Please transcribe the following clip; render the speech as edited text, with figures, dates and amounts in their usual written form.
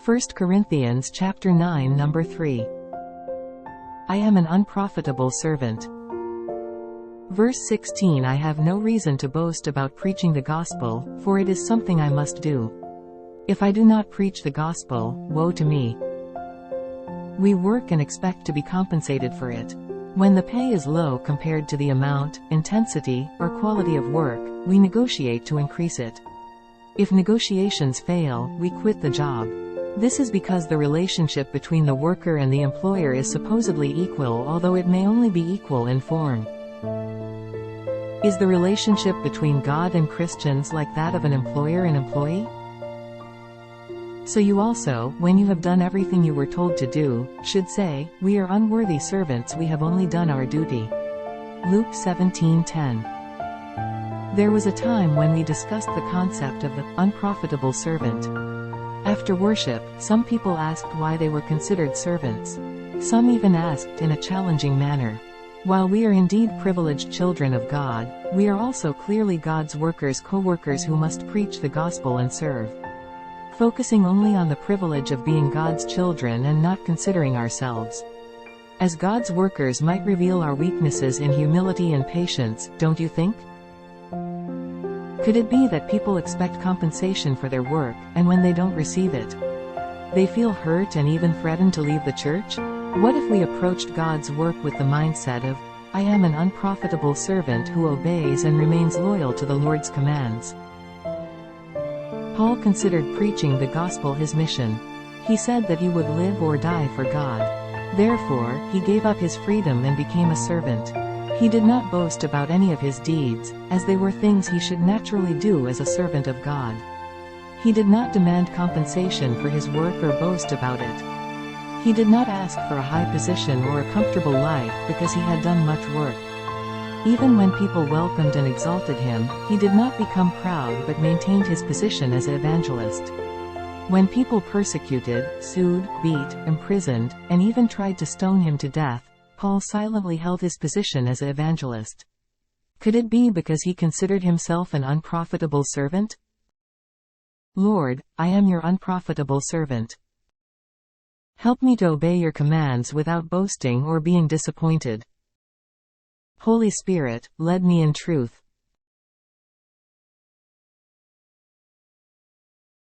1 Corinthians chapter 9 number 3. I am an unprofitable servant. Verse 16. I have no reason to boast about preaching the gospel, for it is something I must do. If I do not preach the gospel, woe to me. We work and expect to be compensated for it. When the pay is low compared to the amount, intensity, or quality of work, we negotiate to increase it. If negotiations fail, we quit the job. This is because the relationship between the worker and the employer is supposedly equal, although it may only be equal in form. Is the relationship between God and Christians like that of an employer and employee? So you also, when you have done everything you were told to do, should say, "We are unworthy servants, we have only done our duty." Luke 17:10. There was a time when we discussed the concept of the unprofitable servant. After worship, some people asked why they were considered servants. Some even asked in a challenging manner. While we are indeed privileged children of God, we are also clearly God's workers, co-workers who must preach the gospel and serve. Focusing only on the privilege of being God's children and not considering ourselves as God's workers might reveal our weaknesses in humility and patience, don't you think? Could it be that people expect compensation for their work, and when they don't receive it, they feel hurt and even threaten to leave the church? What if we approached God's work with the mindset of, "I am an unprofitable servant who obeys and remains loyal to the Lord's commands"? Paul considered preaching the gospel his mission. He said that he would live or die for God. Therefore, he gave up his freedom and became a servant. He did not boast about any of his deeds, as they were things he should naturally do as a servant of God. He did not demand compensation for his work or boast about it. He did not ask for a high position or a comfortable life because he had done much work. Even when people welcomed and exalted him, he did not become proud but maintained his position as an evangelist. When people persecuted, sued, beat, imprisoned, and even tried to stone him to death, Paul silently held his position as an evangelist. Could it be because he considered himself an unprofitable servant? Lord, I am your unprofitable servant. Help me to obey your commands without boasting or being disappointed. Holy Spirit, lead me in truth.